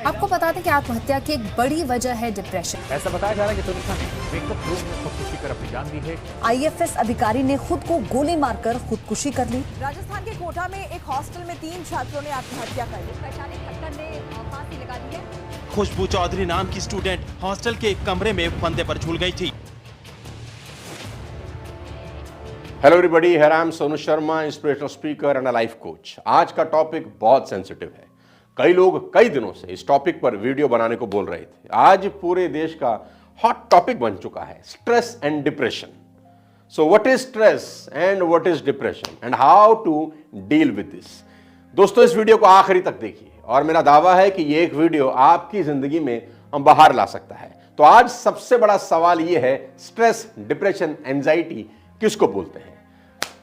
आपको बता दें कि आत्महत्या की एक बड़ी वजह है डिप्रेशन। ऐसा बताया जा रहा है कि तुलसा ने मेकअप रूम में खुदकुशी कर अपनी जान दी है। आईएफएस अधिकारी ने खुद को गोली मारकर खुदकुशी कर ली। राजस्थान के कोटा में एक हॉस्टल में 3 छात्रों ने आत्महत्या कर ली। वैशाली खट्टर ने फांसी लगा दी है। खुशबू चौधरी नाम की स्टूडेंट हॉस्टल के एक कमरे में फंदे पर झूल गई थी। Hello everybody, here I am Sonu Sharma, inspirational speaker and a life coach. आज का टॉपिक बहुत सेंसिटिव है। कई लोग कई दिनों से इस टॉपिक पर वीडियो बनाने को बोल रहे थे। आज पूरे देश का हॉट टॉपिक बन चुका है stress and depression. So what is stress and what is depression and how to deal with this. दोस्तों, इस वीडियो को आखिरी तक देखिए और मेरा दावा है कि ये एक वीडियो आपकी जिंदगी में बाहर ला सकता है। तो आज सबसे बड़ा सवाल यह है, स्ट्रेस, डिप्रेशन, एंजाइटी किसको बोलते हैं?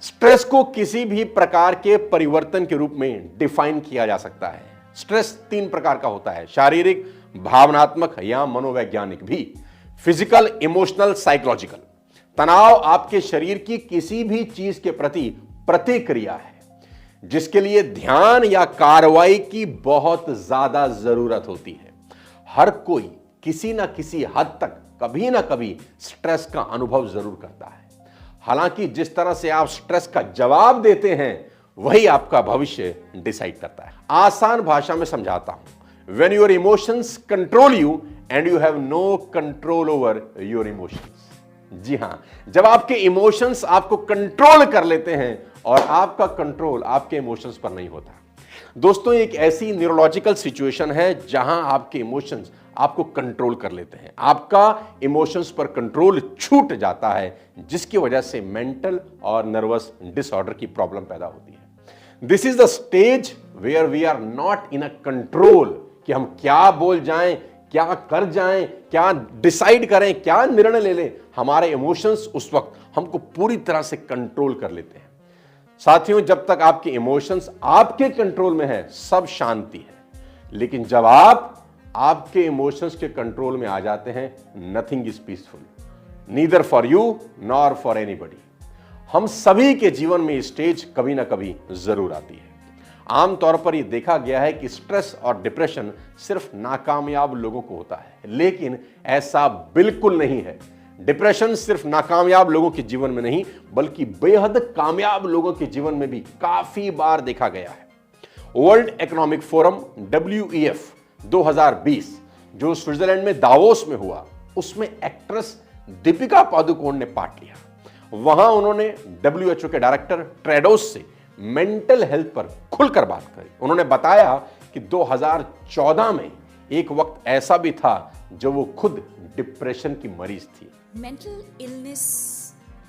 स्ट्रेस को किसी भी प्रकार के परिवर्तन के रूप में डिफाइन किया जा सकता है। स्ट्रेस 3 प्रकार का होता है, शारीरिक, भावनात्मक या मनोवैज्ञानिक भी। Physical, emotional, psychological. तनाव आपके शरीर की किसी भी चीज के प्रति प्रतिक्रिया है जिसके लिए ध्यान या कार्रवाई की बहुत ज्यादा जरूरत होती है। हर कोई किसी ना किसी हद तक कभी ना कभी स्ट्रेस का अनुभव जरूर करता है। हालांकि जिस तरह से आप स्ट्रेस का जवाब देते हैं वही आपका भविष्य डिसाइड करता है। आसान भाषा में समझाता हूं, when your emotions control you and you have no control over your emotions. जी हां, जब आपके इमोशंस आपको कंट्रोल कर लेते हैं और आपका कंट्रोल आपके इमोशंस पर नहीं होता। दोस्तों, एक ऐसी न्यूरोलॉजिकल सिचुएशन है जहां आपके इमोशंस आपको कंट्रोल कर लेते हैं। आपका इमोशंस पर कंट्रोल छूट जाता है जिसकी वजह से मेंटल और नर्वस डिसऑर्डर की प्रॉब्लम पैदा होती है। This is the stage where we are not in a control कि हम क्या बोल जाएं, क्या कर जाएं, क्या डिसाइड करें, क्या निर्णय ले लें। हमारे इमोशंस उस वक्त हमको पूरी तरह से कंट्रोल कर लेते हैं। साथियों, जब तक आपके इमोशंस आपके कंट्रोल में है सब शांति है, लेकिन जब आप आपके इमोशंस के कंट्रोल में आ जाते हैं, nothing is peaceful, neither for you nor for anybody. हम सभी के जीवन में स्टेज कभी ना कभी जरूर आती है। आमतौर पर यह देखा गया है कि स्ट्रेस और डिप्रेशन सिर्फ नाकामयाब लोगों को होता है, लेकिन ऐसा बिल्कुल नहीं है। डिप्रेशन सिर्फ नाकामयाब लोगों के जीवन में नहीं बल्कि बेहद कामयाब लोगों के जीवन में भी काफी बार देखा गया है। वर्ल्ड इकोनॉमिक फोरम WEF 2020 जो स्विट्जरलैंड में दावोस में हुआ, उसमें एक्ट्रेस दीपिका पादुकोण ने पार्ट लिया। वहां उन्होंने WHO के डायरेक्टर टेड्रोस से मेंटल हेल्थ पर खुलकर बात करी। उन्होंने बताया कि 2014 में एक वक्त ऐसा भी था जब वो खुद डिप्रेशन की मरीज थी। Mental illness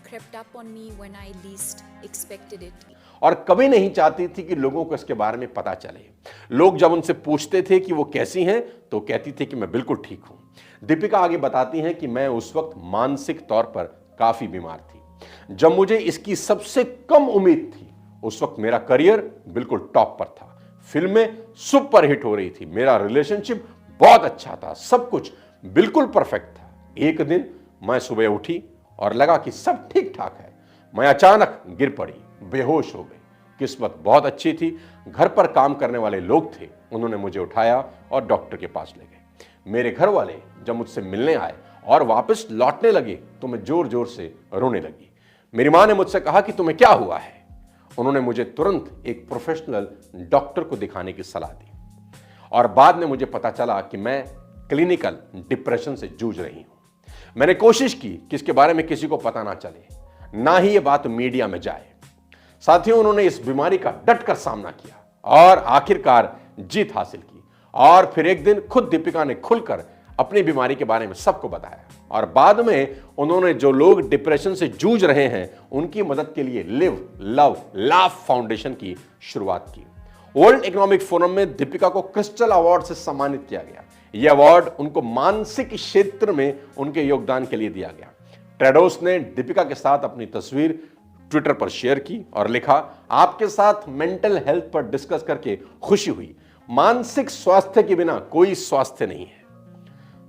crept up on me when I least expected it. और कभी नहीं चाहती थी कि लोगों को इसके बारे में पता चले। लोग जब उनसे पूछते थे कि वो कैसी हैं तो कहती थी कि मैं बिल्कुल ठीक हूं। दीपिका आगे बताती हैं कि मैं उस वक्त मानसिक तौर पर काफी बीमार थी। जब मुझे इसकी सबसे कम उम्मीद थी, उस वक्त मेरा करियर बिल्कुल टॉप पर था, फिल्में सुपर हिट हो रही थी, मेरा रिलेशनशिप बहुत अच्छा था, सब कुछ बिल्कुल परफेक्ट था। एक दिन मैं सुबह उठी और लगा कि सब ठीक ठाक है। मैं अचानक गिर पड़ी, बेहोश हो गई। किस्मत बहुत अच्छी थी, घर पर काम करने वाले लोग थे, उन्होंने मुझे उठाया और डॉक्टर के पास ले गए। मेरे घर वाले जब मुझसे मिलने आए और वापस लौटने लगे तो मैं जोर जोर से रोने लगी। मेरी मां ने मुझसे कहा कि तुम्हें क्या हुआ है। उन्होंने मुझे तुरंत एक प्रोफेशनल डॉक्टर को दिखाने की सलाह दी और बाद में मुझे पता चला कि मैं क्लिनिकल डिप्रेशन से जूझ रही हूं। मैंने कोशिश की कि इसके बारे में किसी को पता ना चले, ना ही ये बात मीडिया में जाए। साथियों, उन्होंने इस बीमारी का डटकर सामना किया और आखिरकार जीत हासिल की। और फिर एक दिन खुद दीपिका ने खुलकर अपनी बीमारी के बारे में सबको बताया और बाद में उन्होंने जो लोग डिप्रेशन से जूझ रहे हैं उनकी मदद के लिए लिव लव लाफ फाउंडेशन की शुरुआत की। वर्ल्ड इकोनॉमिक फोरम में दीपिका को क्रिस्टल अवार्ड से सम्मानित किया गया। यह अवार्ड उनको मानसिक क्षेत्र में उनके योगदान के लिए दिया गया। टेड्रोस ने दीपिका के साथ अपनी तस्वीर ट्विटर पर शेयर की और लिखा, आपके साथ मेंटल हेल्थ पर डिस्कस करके खुशी हुई। मानसिक स्वास्थ्य के बिना कोई स्वास्थ्य नहीं है।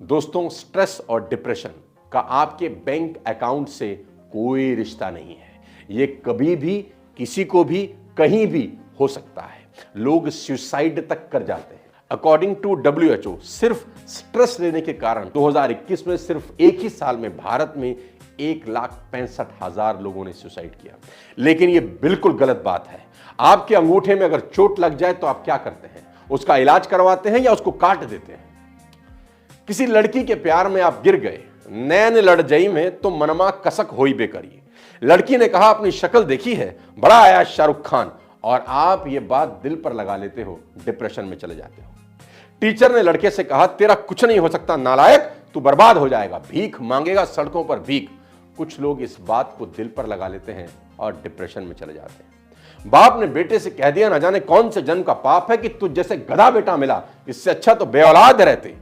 दोस्तों, स्ट्रेस और डिप्रेशन का आपके बैंक अकाउंट से कोई रिश्ता नहीं है। यह कभी भी किसी को भी कहीं भी हो सकता है। लोग सुसाइड तक कर जाते हैं। अकॉर्डिंग टू WHO सिर्फ स्ट्रेस लेने के कारण 2021 में सिर्फ एक ही साल में भारत में 1,65,000 लोगों ने सुसाइड किया। लेकिन यह बिल्कुल गलत बात है। आपके अंगूठे में अगर चोट लग जाए तो आप क्या करते हैं? उसका इलाज करवाते हैं या उसको काट देते हैं? किसी लड़की के प्यार में आप गिर गए, नैन लड़ जाई में तो मनमा कसक होई बेकरी। लड़की ने कहा अपनी शक्ल देखी है, बड़ा आया शाहरुख खान, और आप ये बात दिल पर लगा लेते हो, डिप्रेशन में चले जाते हो। टीचर ने लड़के से कहा तेरा कुछ नहीं हो सकता नालायक, तू बर्बाद हो जाएगा, भीख मांगेगा सड़कों पर भीख। कुछ लोग इस बात को दिल पर लगा लेते हैं और डिप्रेशन में चले जाते हैं। बाप ने बेटे से कह दिया, न जाने कौन से जन्म का पाप है कि तुझ जैसे गधा बेटा मिला, इससे अच्छा तो बेऔलाद रहते।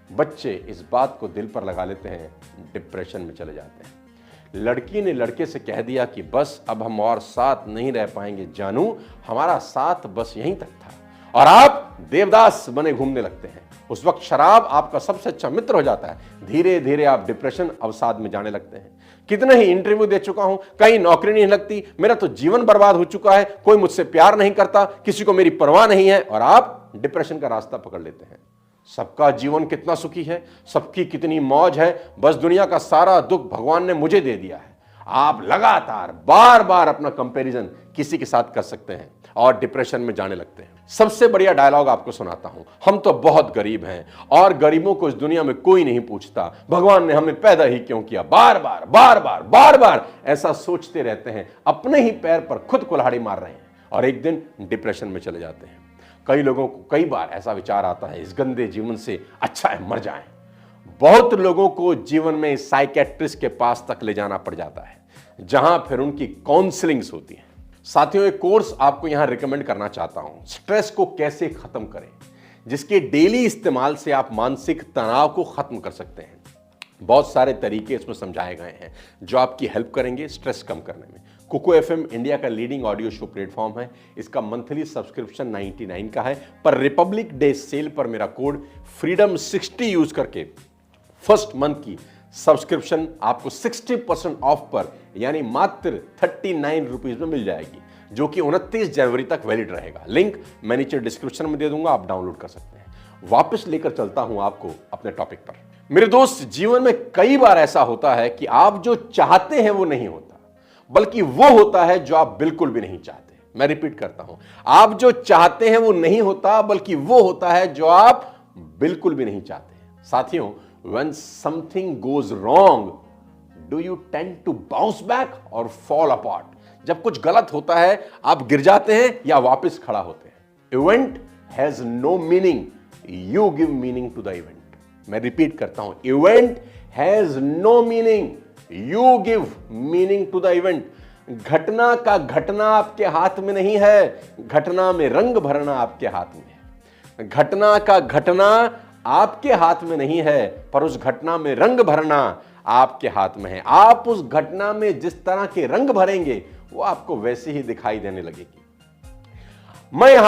बच्चे इस बात को दिल पर लगा लेते हैं, डिप्रेशन में चले जाते हैं। लड़की ने लड़के से कह दिया कि बस अब हम और साथ नहीं रह पाएंगे जानू, हमारा साथ बस यहीं तक था, और आप देवदास बने घूमने लगते हैं। उस वक्त शराब आपका सबसे अच्छा मित्र हो जाता है। धीरे धीरे आप डिप्रेशन अवसाद में जाने लगते हैं। कितने ही इंटरव्यू दे चुका हूं, कहीं नौकरी नहीं लगती, मेरा तो जीवन बर्बाद हो चुका है, कोई मुझसे प्यार नहीं करता, किसी को मेरी परवाह नहीं है, और आप डिप्रेशन का रास्ता पकड़ लेते हैं। सबका जीवन कितना सुखी है, सबकी कितनी मौज है, बस दुनिया का सारा दुख भगवान ने मुझे दे दिया है। आप लगातार बार बार अपना कंपैरिजन किसी के साथ कर सकते हैं और डिप्रेशन में जाने लगते हैं। सबसे बढ़िया डायलॉग आपको सुनाता हूं, हम तो बहुत गरीब हैं और गरीबों को इस दुनिया में कोई नहीं पूछता, भगवान ने हमें पैदा ही क्यों किया। बार बार बार बार बार बार ऐसा सोचते रहते हैं, अपने ही पैर पर खुद कुल्हाड़ी मार रहे हैं और एक दिन डिप्रेशन में चले जाते हैं। कई लोगों को कई बार ऐसा विचार आता है, इस गंदे जीवन से अच्छा है मर जाएं। बहुत लोगों को जीवन में साइकेट्रिस्ट के पास तक ले जाना पड़ जाता है, जहां फिर उनकी काउंसलिंग्स होती है। साथियों, एक कोर्स आपको यहां रिकमेंड करना चाहता हूं, स्ट्रेस को कैसे खत्म करें, जिसके डेली इस्तेमाल से आप मानसिक तनाव को खत्म कर सकते हैं। बहुत सारे तरीके इसमें समझाए गए हैं जो आपकी हेल्प करेंगे स्ट्रेस कम करने में। कुको FM इंडिया का लीडिंग ऑडियो शो प्लेटफॉर्म है। इसका मंथली सब्सक्रिप्शन 99 का है, पर रिपब्लिक डे सेल पर मेरा कोड फ्रीडम 60 यूज करके फर्स्ट मंथ की सब्सक्रिप्शन आपको 60% ऑफ पर, यानी मात्र 39 रुपीज में मिल जाएगी, जो कि 29 जनवरी तक वैलिड रहेगा। लिंक मैं नीचे डिस्क्रिप्शन में दे दूंगा, आप डाउनलोड कर सकते हैं। वापस लेकर चलता हूं आपको अपने टॉपिक पर। मेरे दोस्त, जीवन में कई बार ऐसा होता है कि आप जो चाहते हैं वो नहीं होता, बल्कि वो होता है जो आप बिल्कुल भी नहीं चाहते। मैं रिपीट करता हूं, आप जो चाहते हैं वो नहीं होता, बल्कि वो होता है जो आप बिल्कुल भी नहीं चाहते। साथियों, when something goes wrong, do you tend to bounce back or fall apart? जब कुछ गलत होता है, आप गिर जाते हैं या वापस खड़ा होते हैं। Event has no meaning, you give meaning to the event. मैं रिपीट करता हूं, event has no meaning, you give meaning to the event. घटना का घटना आपके हाथ में नहीं है, घटना में रंग भरना आपके हाथ में है। घटना का घटना आपके हाथ में नहीं है, पर उस घटना में रंग भरना आपके हाथ में है। आप उस घटना में जिस तरह के रंग भरेंगे वो आपको वैसे ही दिखाई देने लगेगी। मैं